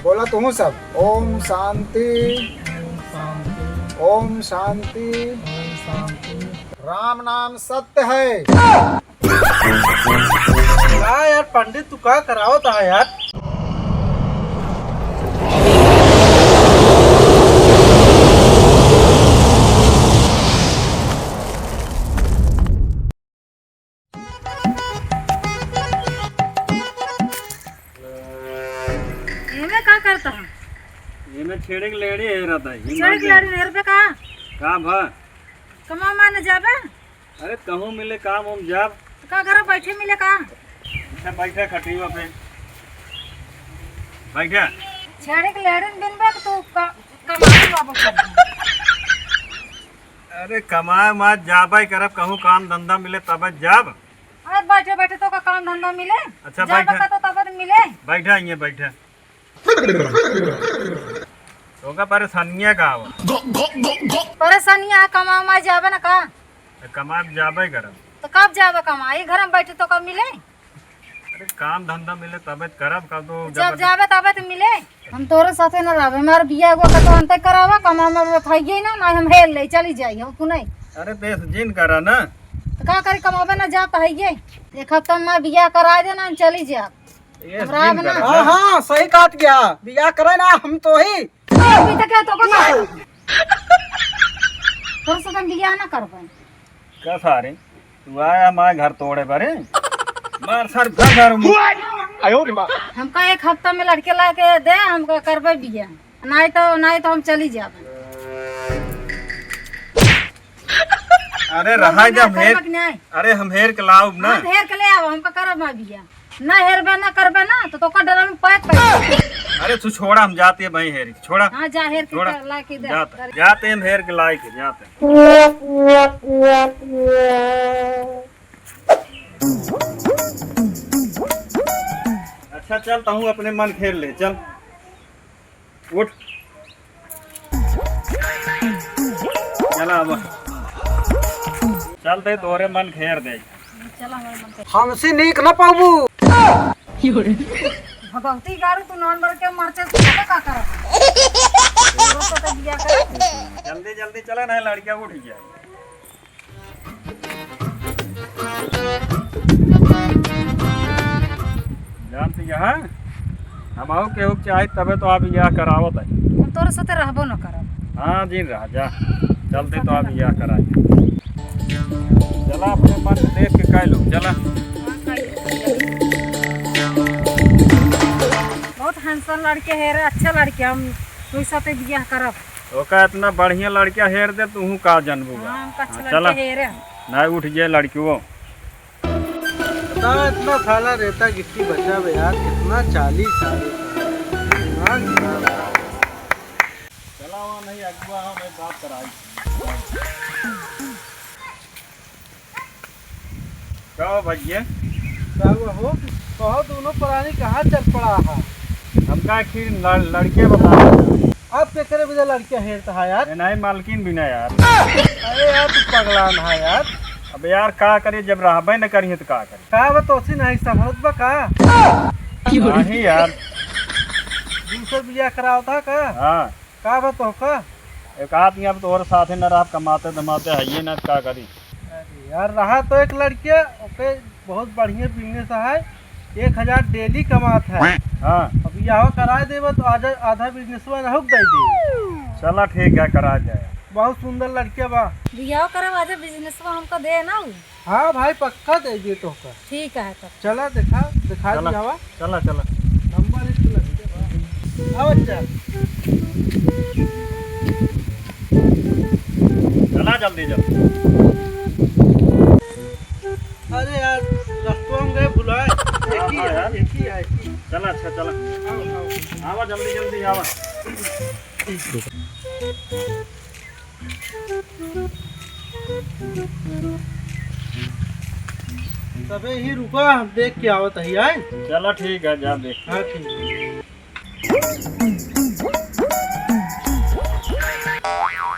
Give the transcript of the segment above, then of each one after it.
बोला तो हूँ सब। ओम शांति। ओम शांति। राम नाम सत्य है। हाँ यार पंडित तू क्या कराओ था यार। एमे का करता है? ये में छेड़े के लेड़ी है रहता है छेड़ के लड़ी नेर पे का भा कमा माने जाबे? अरे कहूँ मिले काम हम जाब का घर बैठे मिले का? अच्छा बैठा खटिवा पे बैठा। छेड़ के लड़ी बिनबे तू कमाई वापस कर। अरे कमाए मत जाबे करब कहूँ काम धंधा मिले तब जाब। अरे बैठे बैठे तो का काम धंधा मिले। अच्छा जाबे बैठा का तो तब मिले। बैठा ये बैठा तो का परेशानियाँ का हो परेशानियां कमा जाबे ना का? कमाए जाबे करब तो कब जाबे कमाई? घर में बैठे तो कब मिले? अरे काम धंधा मिले तब करब कब तो जब जाबे तबे तो मिले। हम तोरे साथे न रहबे। हमार बिया एगो का तो अंत करावा कमा में खाइए ना हम हेल ले चली जाई हम कुनै। अरे बेस जिन करा ना तो का करी कमाबे ना जा तो है एक हफ्ता में बिया करा देना हम चली जा। ये घबरा जिन ना। करा हाँ हाँ सही काट गया बिया करे ना हम तो ही। अभी तक तो को ना तोरे साथे बिया ना करबे। का सारे तू आया हमारे घर तोड़े परे मार सर घर हमका एक हफ्ता में लड़के ला के दे हमका करबे बिया। नहीं तो हम चली जाबे। अरे रहा जब हेर नहीं अरे हम हेर के लाऊब ना हां हेर के ले आव हमका करब ना बिया। ना हेरबे ना करबे ना तो का डरा में पैक कर। अरे तू छोड़ा हम जाते हैं भाई हेर छोड़ा हां जा हेर के छोड़ा ला के दे। जाते हम हेर के लाई के जाते अच्छा चलता हूँ अपने मन खेल ले चल उठ चला अब चलते तोरे मन खेर दे चला हमारे मन के हमसे नीक न पाबू। भगवती गारू तू नॉन भर के मरचे तू का कर। तोरो साथे बिया कर। जल्दी जल्दी चला ना लड़कियां उठ गया जानती यहाँ हम आओ केहू चाहे तबे तो आप यह करावत है। हम तोरे साथे रहबो न करब। हाँ जी रहा जा चलते तो आप यह कराए चला अपने मन देख के कह लो चला। बहुत हैंडसम लड़के है रे अच्छा लड़के हम तोरे साथे बिया करब। ओका इतना बढ़िया लड़किया हेर दे तू का जानबूगा। हां हम अच्छा चला लड़के है रे। नहीं उठ जाए लड़कियों इतना थाला रहता गिट्टी बचा बे यार कितना 40 साल चला वहाँ नहीं अगुआ हमें बात कराई कहो भैया क्या हुआ हो कहो दोनों प्राणी कहाँ चल पड़ा है। हमका आखिर लड़के बता अब क्या करे मुझे लड़कियां हेरता है यार। नहीं मालकिन भी ना यार। अरे यार तू पगलान है यार। अब यार का करे जब रहबे न करिए तो का करे का बा तोसी नहीं संभलत बा का। नहीं यार दूसर बिया कराओ था हाँ का बा तो का। एक आदमी अब तो और साथे न रह कमाते धमाते है ये न का करी। अरे यार रहा तो एक लड़के ओके बहुत बढ़िया बिजनेस है 1000 डेली कमात है। हाँ अब यह करा देव तो आधा बिजनेस में हुक दे दे। चला ठीक है करा जाए। बहुत सुंदर लड़किया बा। बिया करब आज बिजनेस में हमको दे ना। हाँ भाई पक्का दे दिए तो का। ठीक है तब चला दिखा चला दिया चला चला नंबर इसको लग गया। आओ अच्छा चला जल्दी जल्दी। अरे यार रास्तों में गए भुलाए एक ही है यार। एक ही है। चला अच्छा चला आवा जल्दी जल्दी आवा। तबे ही रुका हम देख के आवत है आए। चला ठीक है जा देख। हाँ ठीक है।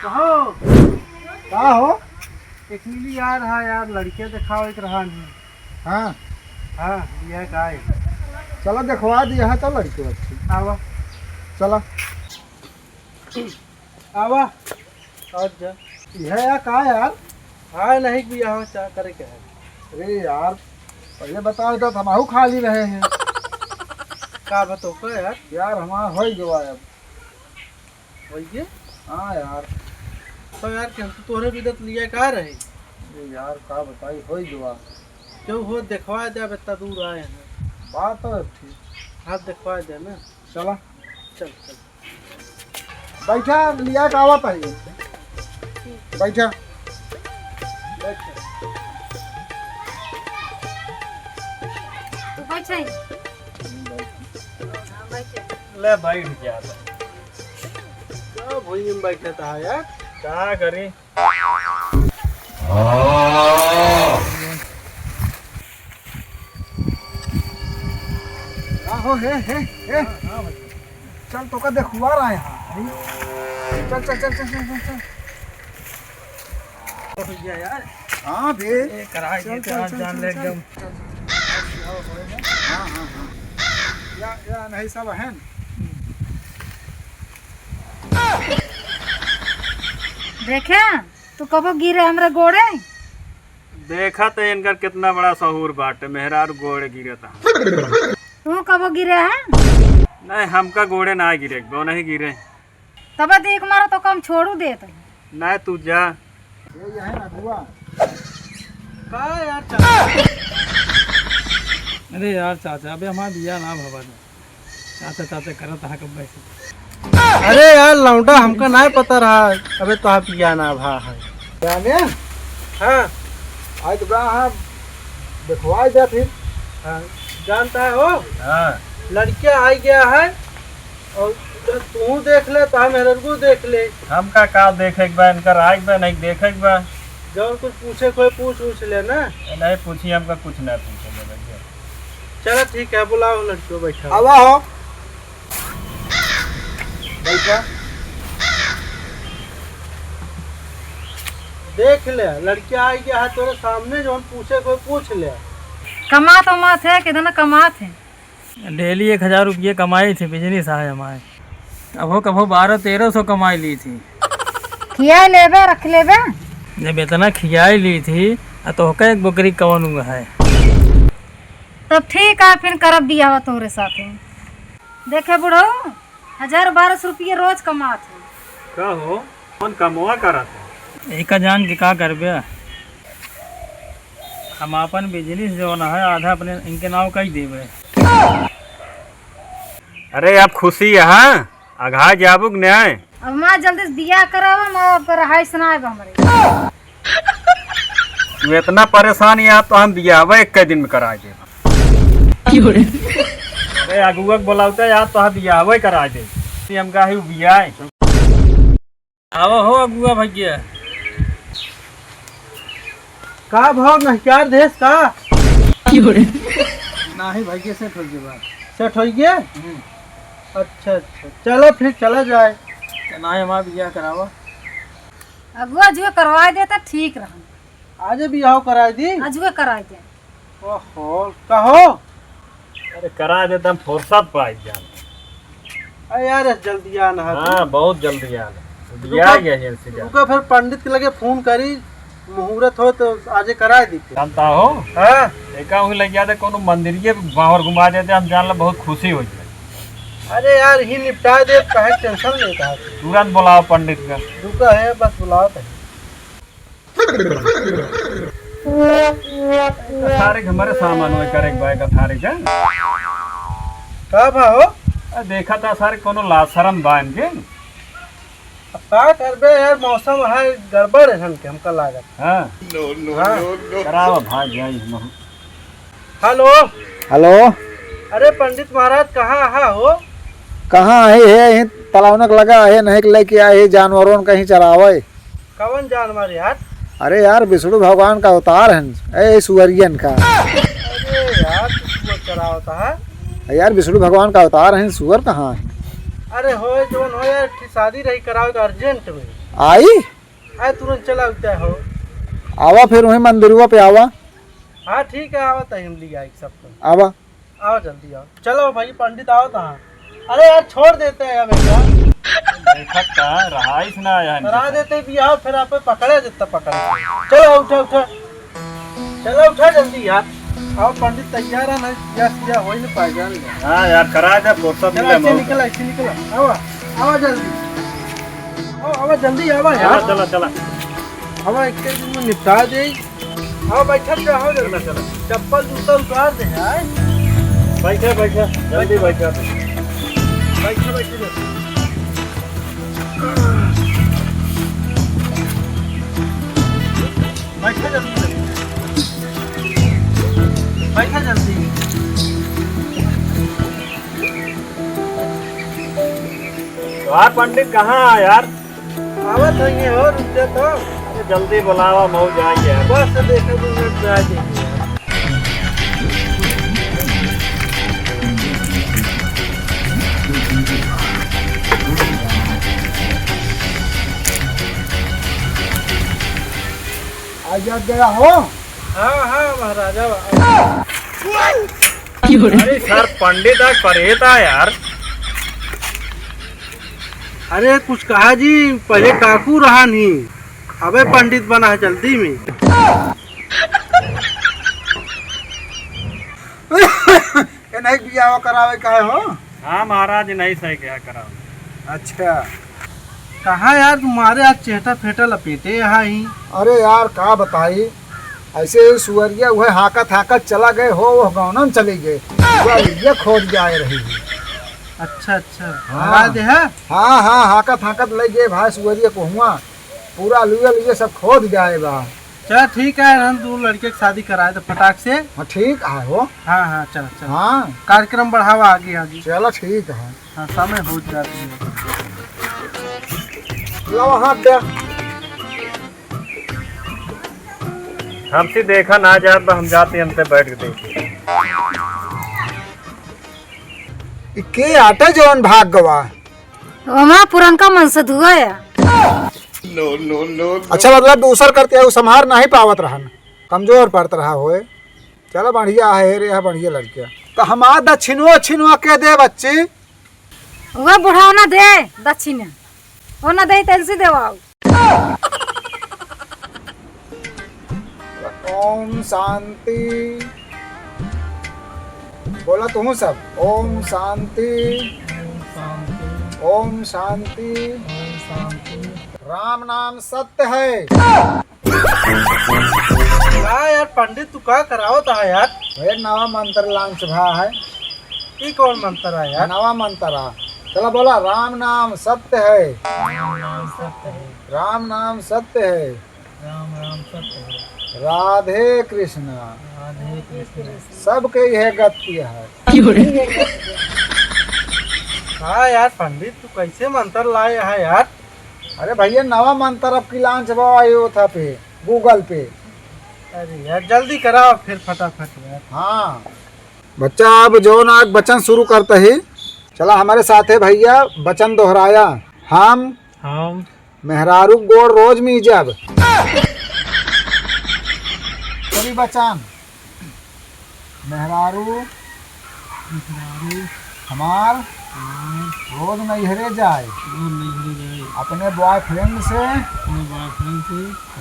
कहो का हो एक मिली यार हाँ यार लड़के दिखाओ एक रहा नहीं। हाँ हाँ यह का है। चलो देखवा दिया है तो लड़के अच्छी। आवा चला आवा और जा यह यार कहा यार। हाँ नहीं भी यहाँ क्या करे क्या है। अरे यार पहले बताओ तो हमाहू खाली रहे हैं। का बतो को यार यार हमारा हो ही गया अब। वही हाँ यार। तो यार क्या तो तोहरे विदत लिया का रहे अरे यार का बताई हो ही गया। क्यों हो दिखवा दे अब इतना दूर आए हैं। बात तो ठीक। हाथ दिखवा दे ना। चला चल चल बैठा लिया का आवा पहले। बैठा बैठ तू बैठ हाँ, बैठ। ले बैठ जा। क्या भूई में बैठा था यार। क्या करी? हो हे चल तो का देखुआ रहा है यहाँ। चल चल चल चल चल चल तो भैया यार हाँ बे ये कराई देते आज जान ले एकदम। हाँ हाँ हाँ या नहीं सब है। देखे तू कबो गिरे हमरे गोड़े। देखा तो इनका कितना बड़ा सहूर बाटे। मेहरार गोड़े गिरे था। तू कबो गिरे है। नहीं हमका गोड़े ना गिरे, वो नहीं गिरे। तब देख मारो तो कम छोड़ू देत। नहीं तू जा। ये है ना बुआ। का यार चाचा। अरे यार चाचा अबे हमारा बिया ना भवन चाचा चाचा करत हा कब बैसे। अरे यार लौंडा हमका नहीं पता रहा। अबे तो आप पिया ना भा है। जाने हाँ आज तो बड़ा हाँ देखवाई दे फिर। हाँ जानता है हो हाँ लड़कियां आई गया है और तू देख ले तो हम को देख ले। हमका का देखे के बा इनका राज बा नहीं देखे के बा। जब कुछ पूछे कोई पूछ ले ना। नहीं पूछी हमका कुछ नहीं पूछे भैया। चलो ठीक है बुलाओ लड़कियों बैठा। आवा हो बैठा। देख ले लड़कियां आई गया है तेरे सामने जो हम पूछे कोई पूछ ले। कमात उमात है कितना कमात है। डेली 1000 रुपये कमाई थी बिजनेस है हमारे। कभो कभो 1200-1300 कमाई ली थी। खिया लेबे रख लेबे। जब इतना खियाई ली थी तो होकर एक बकरी कवन है। तब ठीक है फिर करब बिया तोरे साथे। देखे बुढ़ो 1000-1200 रुपये रोज कमात है। का हो कौन कमवा करा था? एक जान के का करबे। हम अपन बिजनेस जो ना है आधा अपने इनके नाव कर देवे। अरे आप खुशी है हाँ आघा जाबुक न्याय। अब माँ जल्दी से बिया करावा मैं रहाई सुनाएब हमरे। तू इतना परेशान या तो हम दिया हुआ एक दिन में करा दे। अरे अगुआ बोलाते यार तो हम दिया हुआ करा दे। हम का ही बिया आवा हो अगुआ भैया। का भाव नहकार देश का ना ही भाई के सेट हो गया। सेट हो गया। अच्छा अच्छा चलो फिर चला जाए। ना हमारा बिया करावा। अगुआ जो करवा देता ठीक रहा। आज भी आओ करा दी। अजुए करा दे। ओहो कहो। अरे करा देता हम फुर्सत पाई जान। अरे यार जल्दी आना है। हाँ बहुत जल्दी आना बिया गया जल्दी जा। रुको फिर पंडित के लगे फोन करी मुहूर्त हो तो आज करा दी। जानता हो हाँ देखा हूँ लग जाते कोनो मंदिरिये बाहर घुमा देते हम जान ला बहुत खुशी हो जाए। अरे यार ही निपटा दे कहे टेंशन लेता है। तुरंत बुलाओ पंडित का। रुका है बस बुलाओ तो। सारे हमारे सामान हुए करे भाई का थारे का। का भाव देखा था सारे कोनो लाशरम बान के। अब का करबे यार मौसम है गड़बड़ है हमका लागत। हाँ हाँ करावा भाग जाई। हेलो हेलो अरे पंडित महाराज कहाँ हो। कहाँ है तलावनक लगा है नहीं लेके आए है जानवरों कहीं चरावे। कौन जानवर यार। अरे यार विष्णु भगवान का अवतार है ए सुअरियन का। अरे यार तू चला होता है। यार विष्णु भगवान का अवतार है सुअर कहाँ है। अरे हो जोन हो यार शादी रही कराओ तो अर्जेंट में आई आए तुरंत चला उठता हो। आवा फिर वही मंदिरवा पे आवा। हाँ ठीक है आओ तो हम लिया सब तो। आवा आओ जल्दी आओ। चलो भाई पंडित आओ तो। अरे यार छोड़ देते हैं भैया, देखत का रहाइश ना आया करा देते भी आओ, फिर आप पकड़े जितना पकड़े। चलो उठा उठा, चलो उठा जल्दी यार। आओ पंडित तैयार है ना, सिया हो ही नहीं पाएगा। हाँ यार करा दे फुर्सत चलो मिले ऐसे निकला, ऐसे निकला। आवा आवा जल्दी, आवा जल्दी आवा यार। चला चला आवा एक दिन में निपटा दे। आओ बैठा जाओ जल्दी, चला चप्पल जूता उतार दे यार। बैठे बैठे जल्दी बैठे। बैठे बैठे बैठा जल्दी, बैठा जल्दी। यार पंडित कहाँ है यार? आवत है हो, रुक जा तो। अरे जल्दी बुलावा, मऊ जाएंगे यार। बस देखो 2 मिनट में आ जाएंगे। आजा गया हो। हाँ हाँ महाराजा। अरे सर पंडित आज परे था यार। अरे कुछ कहा जी, पहले काकू रहा नहीं, अबे पंडित बना है जल्दी में। ये नहीं बिया करावे का है हो। हाँ महाराज नहीं सही क्या करा। अच्छा कहा यार तुम्हारे आज चेहटा फेटा लपेटे यहाँ ही। अरे यार का बताई, ऐसे ही सुअरिया हुए हाकत हाकत चला गए हो, वो गाँव चली गए, ये खोज जाए रही है। अच्छा अच्छा हाँ। महाराज है। हाँ हाँ हाकत हाकत ले गए भाई सुअरिया को हुआ, पूरा लुए लुए सब खोद गए बा। चल ठीक है, हम 2 लड़के की शादी कराए तो फटाक से। हाँ ठीक है हो। हाँ हाँ चल चल, हाँ कार्यक्रम बढ़ावा आगे आगे। चलो ठीक है। हाँ समय हो जाती है। लो हाथ दे। हमसे देखा ना जाए तो हम जाते हम पे बैठ के देखिए। के आटे जौन भाग गवा। हमारा पुरनका मन से धुआ है। अच्छा मतलब दूसर करते है, संभार नहीं पावत रहन, कमजोर पड़त रहा होए। चलो बढ़िया है रे, है बढ़िया लड़किया। तो हमारा दक्षिणवा छिनवा के दे बच्ची। वह बुढ़ाओ ना दे दक्षिण, वो ना दे तेल से देवाओ। ओम शांति बोला तुम सब। ओम शांति ओम शांति। राम नाम सत्य है। हाँ यार पंडित तू क्या कराओ था यार? ये नवा मंत्र लांच भा है। ये कौन मंत्र है यार? नवा मंत्र। चला बोला, राम नाम सत्य है। राम नाम सत्य है। राम राम सत्य है। राधे कृष्ण। राधे कृष्ण। सबके यह गति है। हाँ यार पंडित तू कैसे मंत्र लाए है यार? अरे भैया नवा मंत्र अब की लांच आयो था पे गूगल पे। अरे यार जल्दी कराओ फिर फटाफट यार। हाँ बच्चा, अब जो ना वचन शुरू करते ही चला हमारे साथ है भैया। वचन दोहराया। हम मेहरारू गोड़ रोज मीजब। सभी वचन। मेहरारू हमार रोज नैहरे जाए। अपने बॉयफ्रेंड से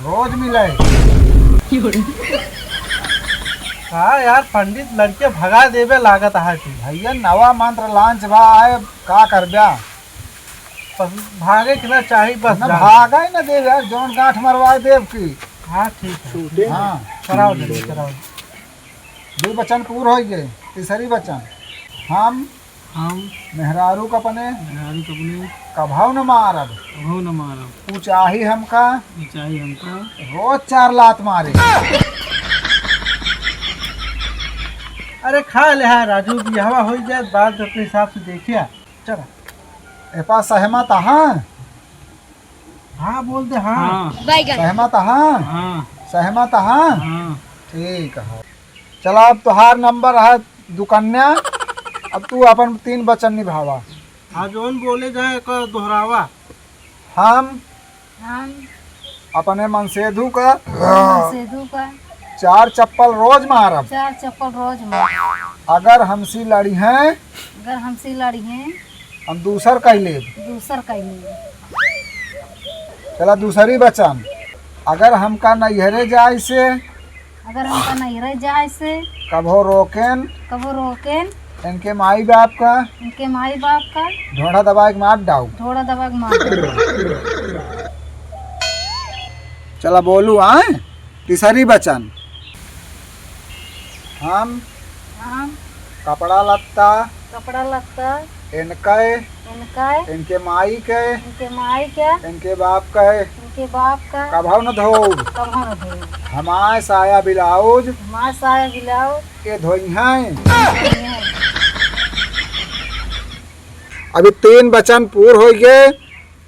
रोज मिले। हाँ यार पंडित लड़के भगा देवे लागत है तू। भैया नवा मंत्र लांच बा है, का कर ब्या। भागे के ना चाहिए बस न जा। भागा ही न देव यार, जौन गांठ मरवा देव की। हाँ ठीक है। हाँ कराओ जल्दी कराओ। 2 वचन पूर्ण हो गए। तीसरी वचन, हम मेहरारू कपने कभाव न मारब। तू चाही हमका रोज 4 लात मारे। अरे खा ले है राजू, बिहावा हो जाए बाद में अपने हिसाब से देखिए। चलो ए पास सहमत हाँ। हाँ बोल दे। हाँ सहमत हाँ। सहमत हाँ। ठीक है। चला अब तुहार नंबर है दुकन्या। अब तू अपन 3 वचन निभावा। हाँ जोन बोले जाए का दोहरावा। हम हम अपने मनसेधु का सेधु का 4 चप्पल रोज मारब। 4 चप्पल रोज मार। अगर हमसी लड़ी हैं अगर हमसे लड़ी हैं हम दूसर कैले। दूसर कैले। चला दूसरी बचन, अगर हमका नैहरे जाए से, अगर हमका नहीं रह जाए से कभो रोकेन कबो रोकेन इनके माई बाप का उनके माई बाप का ढोड़ा दबा के मार डाऊ। थोड़ा दबा के मार। चला बोलू आए तीसरी बचन, हम कपड़ा लत्ता कपड़ा लगता इनके इनका इनके माई के इनके माई के इनके बाप के इनके बाप का कभो न धो। कब न धोए। हमारे साया ब्लाउज हमारे साया गिलाओ के धोई हैं। अभी 3 बचन पूर हो गए,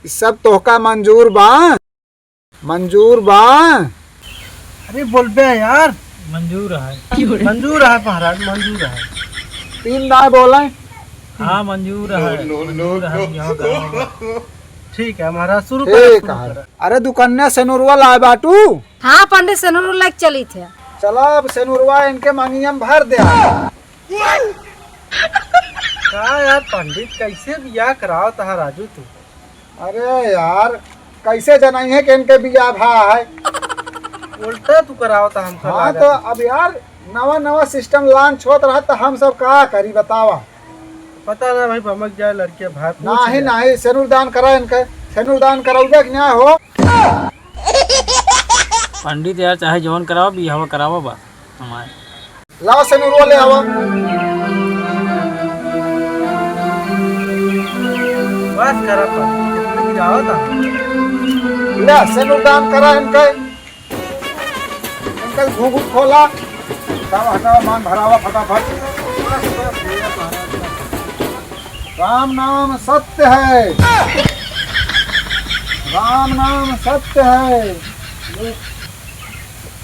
सब तोहका मंजूर बा? मंजूर बा? अरे बोल बे यार। मंजूर है। मंजूर है महाराज, मंजूर है। 3 ना बोले। हाँ मंजूर है। मंजूर है, यहाँ कराऊंगा। ठीक है महाराज, शुरू ठीक करो। है। अरे दुकन्या सेनुरवा लाए बाटू। हाँ पंडित से नूर लग चली थे। चला अब सेनुरवा इनके मंगियम भर दे। का यार पंडित, कैसे बियाह कराओ तहा राजू तू? अरे यार कैसे जनाई है कि इनके बिया भा है। उल्टा तू कराओ था हमको। हाँ तो अब यार नवा नवा सिस्टम लॉन्च होत रहा तो हम सब का करी बतावा। पता ना भाई, भमक जाए लड़के भाई। नाही नाही सेनुरदान करा इनके, सेनुरदान कराउबे कि ना हो। पंडित यार चाहे जौन कराओ बिहावा कराओ बा हमारे। लाओ सेनुरवा ले आओ। बस करा पंडित, कितने गिराओ था। ले सेनुरदान करा इनके, इनके घूंघू खोला, हटावा हटावा मान भरावा फटाफट। राम नाम सत्य है, राम नाम सत्य है,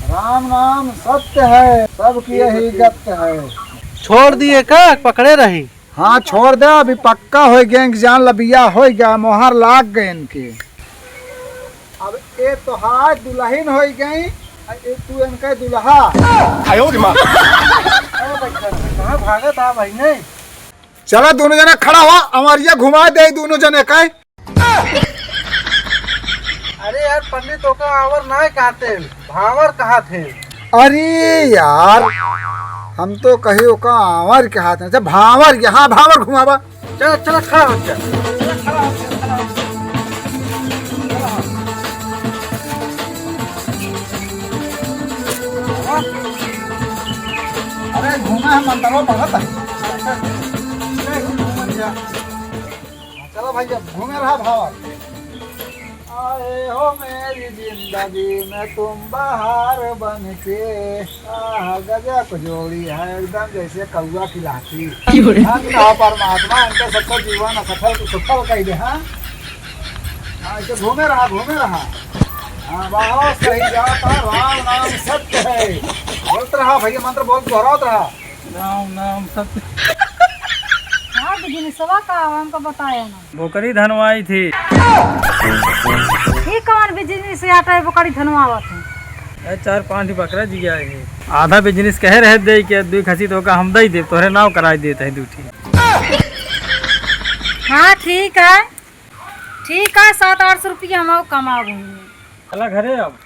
राम नाम सत्य है, सबकी यही गत है। छोड़ दिए का पकड़े रही? हाँ छोड़ दे, अभी पक्का हो गया, जान लबिया हो गया, मोहर लाग गए इनके। अब ये तोहार दुल्हन हो गई, तू इनके दुल्हा। कहाँ भागा था भाई ने? चला दोनों जना खड़ा हुआ, अमरिया घुमा दे दोनों जने का। अरे यार पंडित का आवर ना कहते, भावर कहा थे। अरे यार हम तो कही का आवर के हाथ में, भावर, यहाँ भावर घुमावा। चल चल खड़ा हो, चल। अरे घूमा है मंत्रों पढ़त है। चलो भैया घूमे रहा भावर। आए हो मेरी जिंदगी में तुम बाहर बन के, गजब जोड़ी है एकदम जैसे कौआ खिलाती। परमात्मा इनके सबको जीवन असफल सफल कह दे। हाँ ऐसे घूमे रहा, घूमे रहा। हाँ बहुत सही जाता, राम नाम सत्य है। बोलते रहा भैया, मंत्र बोल दोहराते रहा। राम नाम सत्य। हाँ बिजनेसवा का हमको बताया ना। बोकरी धनवाई थी। ये कौन बिजनेस से आता है बकरी धनवावत है? 4-5 बकरा जी आए थे। आधा बिजनेस कहे रहे दे के 2 खसी तो का हम दई दे, तोहरे नाव कराई देते हैं 2 ठी। हाँ ठीक है, ठीक है, 700-800 रुपया हम कमाओगे। चला घरे अब।